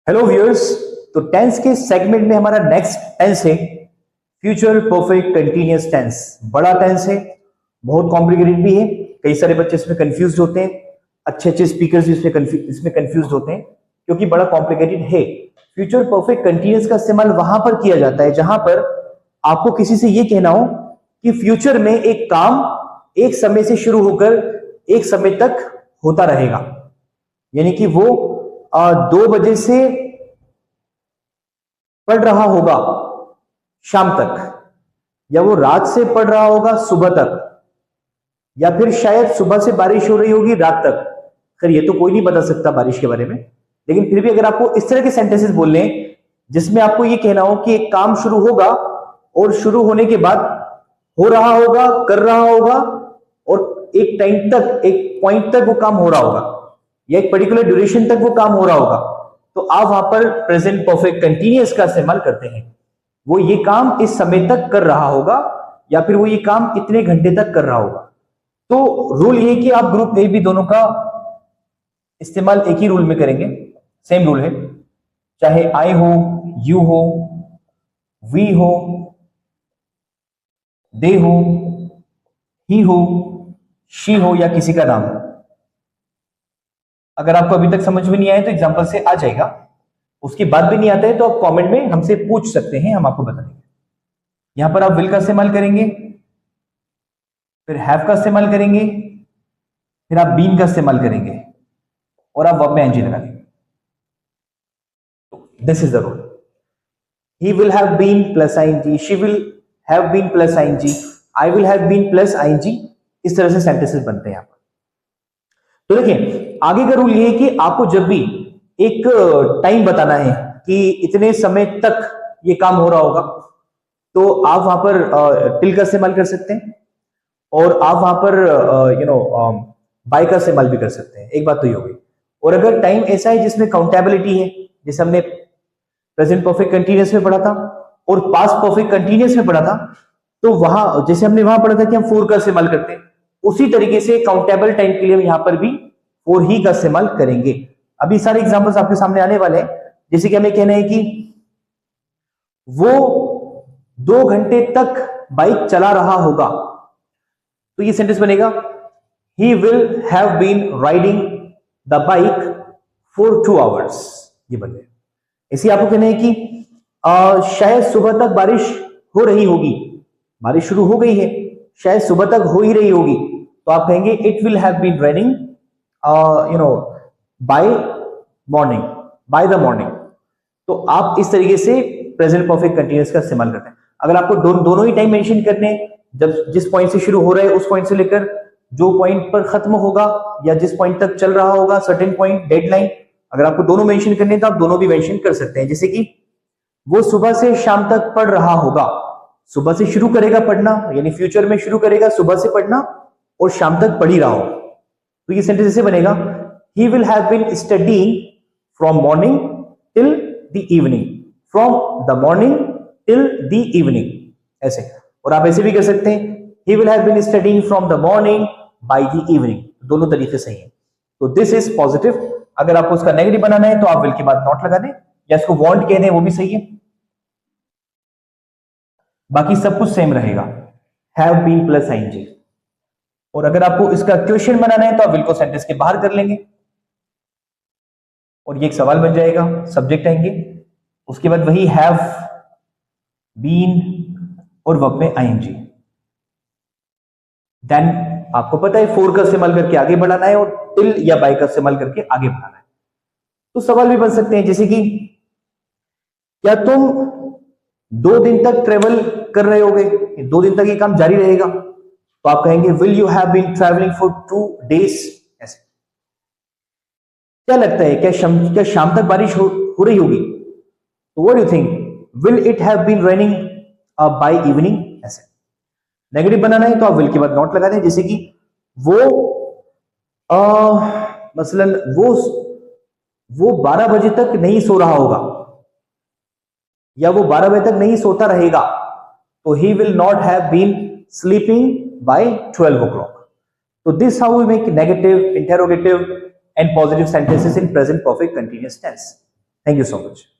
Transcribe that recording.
Hello viewers. तो tense के segment में हमारा नेक्स्ट टेंस है फ्यूचर परफेक्ट कंटीन्यूअस टेंस। बड़ा टेंस है, बहुत कॉम्प्लिकेटेड भी है। कई सारे बच्चे इसमें कंफ्यूज होते हैं, अच्छे अच्छे स्पीकर्स भी इसमें कंफ्यूज होते हैं क्योंकि बड़ा कॉम्प्लिकेटेड है। फ्यूचर परफेक्ट कंटीन्यूअस का इस्तेमाल वहां पर किया जाता है जहां पर आपको किसी से यह कहना हो कि फ्यूचर में एक काम एक समय से शुरू होकर एक समय तक होता रहेगा, यानी कि वो 2 बजे से पढ़ रहा होगा शाम तक, या वो रात से पढ़ रहा होगा सुबह तक, या फिर शायद सुबह से बारिश हो रही होगी रात तक। खैर ये तो कोई नहीं बता सकता बारिश के बारे में, लेकिन फिर भी अगर आपको इस तरह के सेंटेंसेस बोलने जिसमें आपको ये कहना हो कि एक काम शुरू होगा और शुरू होने के बाद हो रहा होगा, कर रहा होगा, और एक टाइम तक, एक पॉइंट तक वो काम हो रहा होगा, या एक पर्टिकुलर ड्यूरेशन तक वो काम हो रहा होगा, तो आप वहां पर प्रेजेंट परफेक्ट कंटीन्यूअस का इस्तेमाल करते हैं। वो ये काम इस समय तक कर रहा होगा, या फिर वो ये काम इतने घंटे तक कर रहा होगा। तो रूल ये कि आप ग्रुप ए बी दोनों का इस्तेमाल एक ही रूल में करेंगे। सेम रूल है, चाहे आई हो, यू हो, वी हो, दे हो, ही हो, शी हो, या किसी का नाम हो। अगर आपको अभी तक समझ में नहीं आया तो एग्जांपल से आ जाएगा, उसके बाद भी नहीं आता है तो आप कमेंट में हमसे पूछ सकते हैं, हम आपको बता देंगे। यहां पर आप विल का इस्तेमाल करेंगे, फिर हैव का इस्तेमाल करेंगे, फिर आप बीन का इस्तेमाल करेंगे, और आप वर्ब में एनजी लगा देंगे। This is the rule. He will have been plus ING, she will have been plus ING, I will have been plus ING. इस तरह से सेंटेंसेस बनते हैं यहां पर। तो देखिए आगे का रूल ये है कि आपको जब भी एक टाइम बताना है कि इतने समय तक ये काम हो रहा होगा, तो आप वहां पर टिल का इस्तेमाल कर सकते हैं, और आप वहां पर बाय का इस्तेमाल भी कर सकते हैं। एक बात तो ये हो गई। और अगर टाइम ऐसा है जिसमें काउंटेबिलिटी है, जैसे हमने प्रेजेंट परफेक्ट कंटीन्यूअस में पढ़ा था और पास्ट परफेक्ट कंटीन्यूअस में पढ़ा था, तो वहां जैसे हमने वहां पढ़ा था कि हम फोर का इस्तेमाल करते हैं, उसी तरीके से काउंटेबल टाइम के लिए हम यहां पर भी फोर ही का इस्तेमाल करेंगे। अभी सारे एग्जांपल्स आपके सामने आने वाले हैं। जैसे कि हमें कहना है कि वो 2 घंटे तक बाइक चला रहा होगा, तो ये सेंटेंस बनेगा he will have been riding the bike for 2 hours. ये बन गया। इसी आपको कहना है कि शायद सुबह तक बारिश हो रही होगी, बारिश शुरू हो गई है, शायद सुबह तक हो ही रही होगी, तो आप कहेंगे it will have been raining by morning, by the morning. तो आप इस तरीके से प्रेजेंट परफेक्ट कंटीन्यूअस का इस्तेमाल करते हैं। अगर आपको दोनों ही टाइम मेंशन करने, जब जिस पॉइंट से शुरू हो रहा है उस पॉइंट से लेकर जो पॉइंट पर खत्म होगा, या जिस पॉइंट तक चल रहा होगा, सर्टेन पॉइंट, डेडलाइन, अगर आपको दोनों मेंशन करने हैं तो आप दोनों भी मेंशन कर सकते हैं। जैसे कि वो सुबह से शाम तक पढ़ रहा होगा, सुबह से शुरू करेगा पढ़ना, यानी फ्यूचर में शुरू करेगा सुबह से पढ़ना और शाम तक पढ़ ही रहा हो, तो ये सेंटेंस ऐसे बनेगा he will have been studying from morning till the evening, from the morning till the evening, ऐसे। और आप ऐसे भी कर सकते हैं he will have been studying from the morning by the evening. दोनों तरीके सही है। तो दिस इज पॉजिटिव। अगर आपको उसका नेगेटिव बनाना है तो आप विल के बाद नॉट लगा दें, या इसको वांट कह दें, वो भी सही है। बाकी सब कुछ सेम रहेगा, हैव बीन प्लस आईएनजी। और अगर आपको इसका क्वेश्चन बनाना है तो आप विल को सेंटेंस के बाहर कर लेंगे, और ये एक सवाल बन जाएगा, सब्जेक्ट आएंगे, उसके बाद वही हैव, बीन और वर्ब में आईएनजी। देन आपको पता है फोर का इस्तेमाल करके आगे बढ़ाना है और टिल या बाय का इस्तेमाल करके आगे बढ़ाना है। तो सवाल भी बन सकते हैं जैसे कि क्या तुम 2 दिन तक ट्रेवल कर रहे होगे, 2 दिन तक ये काम जारी रहेगा, तो आप कहेंगे will you have been travelling for 2 days. ऐसे क्या लगता है, क्या शाम तक बारिश हो रही होगी, तो what do you think, will it have been raining by evening. ऐसे नेगेटिव बनाना है तो आप विल के बाद नॉट लगा दें, जैसे कि वो मसलन वो 12 बजे तक नहीं सो रहा होगा, या वो 12 बजे तक नहीं सोता रहेगा, तो he will not have been sleeping by 12 o'clock. So this is how we make negative, interrogative and positive sentences in present perfect continuous tense. Thank you so much.